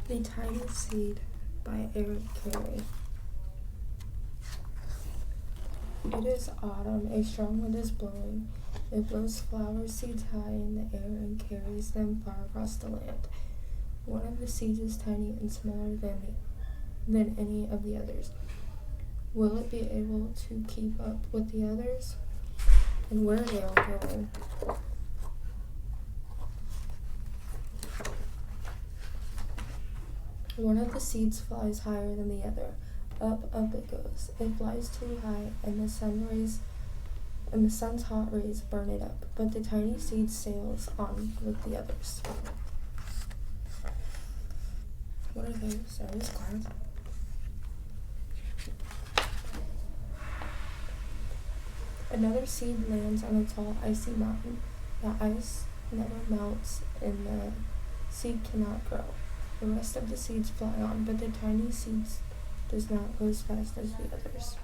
The Tiny Seed by Carle. It is autumn, a strong wind is blowing. It blows flower seeds high in the air and carries them far across the land. One of the seeds is tiny and smaller than any of the others. Will it be able to keep up with the others? And where are they all going? One of the seeds flies higher than the other. Up, up it goes. It flies too high, and the sun's hot rays burn it up. But the tiny seed sails on with the others. What are those? Are those clouds? Another seed lands on a tall, icy mountain. The ice never melts, and the seed cannot grow. The rest of the seeds fly on, but the tiny seed does not go as fast as the others.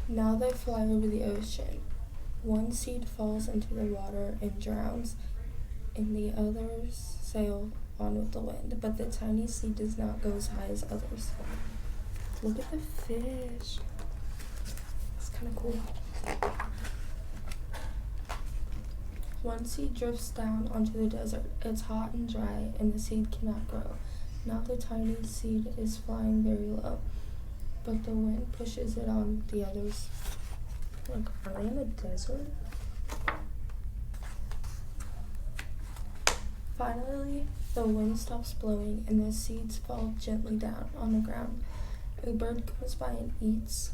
Now they fly over the ocean. One seed falls into the water and drowns, and the others sail on with the wind, but the tiny seed does not go as high as others. Look at the fish. It's kind of cool. One seed drifts down onto the desert. It's hot and dry, and the seed cannot grow. Now the tiny seed is flying very low, but the wind pushes it on with the others. Like, are they in the desert? Finally, the wind stops blowing, and the seeds fall gently down on the ground. A bird comes by and eats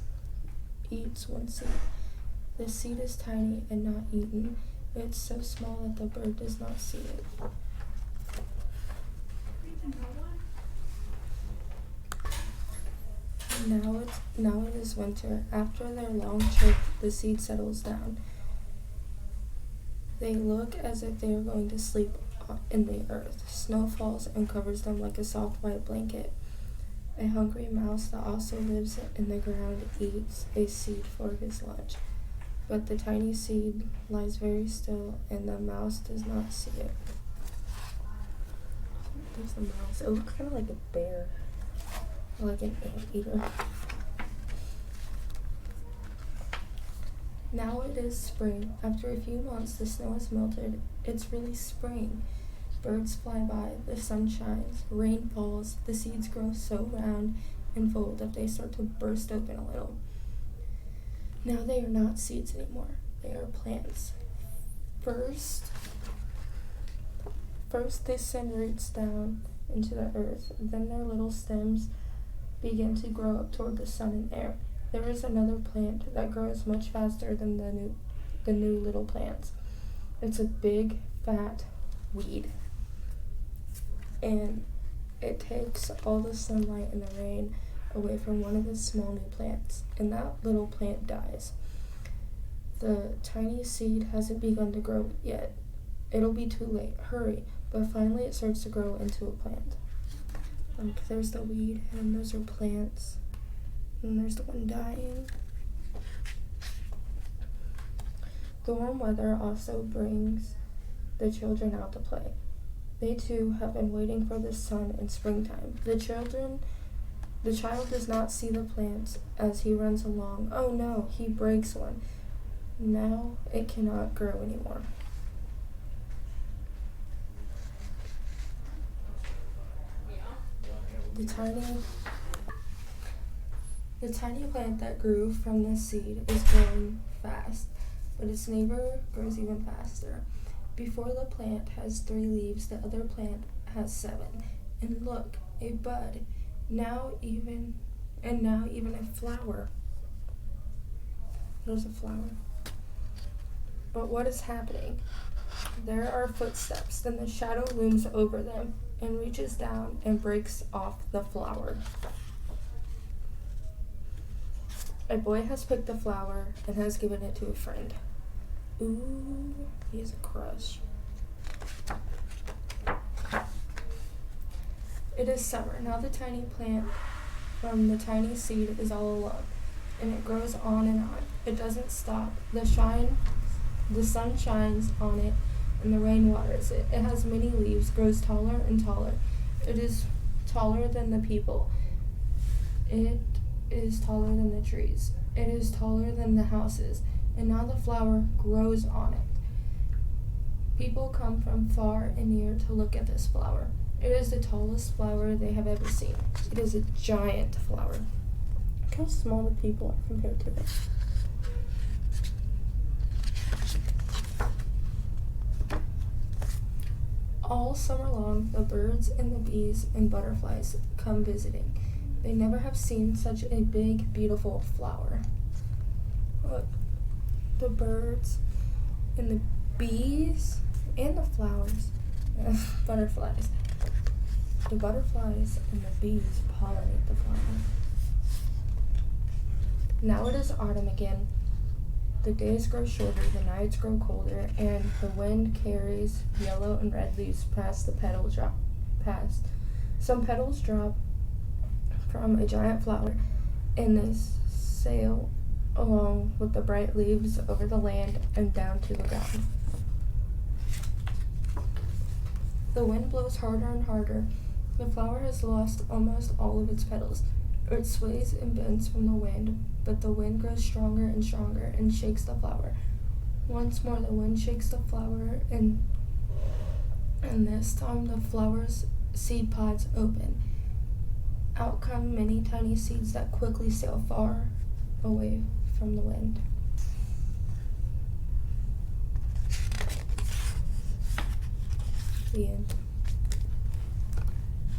one seed. The seed is tiny and not eaten. It's so small that the bird does not see it. Now it is winter. After their long trip, the seed settles down. They look as if they are going to sleep in the earth. Snow falls and covers them like a soft white blanket. A hungry mouse that also lives in the ground eats a seed for his lunch. But the tiny seed lies very still, and the mouse does not see it. There's the mouse. It looks kind of like a bear, or like an anteater. Now it is spring. After a few months, the snow has melted. It's really spring. Birds fly by, the sun shines, rain falls, the seeds grow so round and full that they start to burst open a little. Now they are not seeds anymore. They are plants. First they send roots down into the earth. Then their little stems begin to grow up toward the sun and air. There is another plant that grows much faster than the new little plants. It's a big, fat weed. And it takes all the sunlight and the rain away from one of the small new plants, and that little plant dies. The tiny seed hasn't begun to grow yet. It'll be too late. Hurry. But finally it starts to grow into a plant. Like, there's the weed, and those are plants. And there's the one dying. The warm weather also brings the children out to play. They too have been waiting for the sun in springtime. The child does not see the plants as he runs along. Oh no, he breaks one. Now it cannot grow anymore. The tiny plant that grew from the seed is growing fast, but its neighbor grows even faster. Before the plant has 3 leaves, the other plant has 7. And look, a bud. Now even a flower. There's a flower. But what is happening? There are footsteps, then the shadow looms over them and reaches down and breaks off the flower. A boy has picked the flower and has given it to a friend. Ooh, he has a crush. It is summer. Now the tiny plant from the tiny seed is all alone, and it grows on and on. It doesn't stop. The The sun shines on it and the rain waters it. It has many leaves, grows taller and taller. It is taller than the people. It is taller than the trees. It is taller than the houses. And now the flower grows on it. People come from far and near to look at this flower. It is the tallest flower they have ever seen. It is a giant flower. Look how small the people are compared to it. All summer long, the birds and the bees and butterflies come visiting. They never have seen such a big, beautiful flower. Look, the birds and the bees and the flowers, butterflies. The butterflies and the bees pollinate the flower. Now it is autumn again. The days grow shorter, the nights grow colder, and the wind carries yellow and red leaves past the petals drop. Some petals drop from a giant flower, and they sail along with the bright leaves over the land and down to the ground. The wind blows harder and harder. The flower has lost almost all of its petals. It sways and bends from the wind, but the wind grows stronger and stronger and shakes the flower. Once more the wind shakes the flower, and this time the flower's seed pods open. Out come many tiny seeds that quickly sail far away from the wind. The end.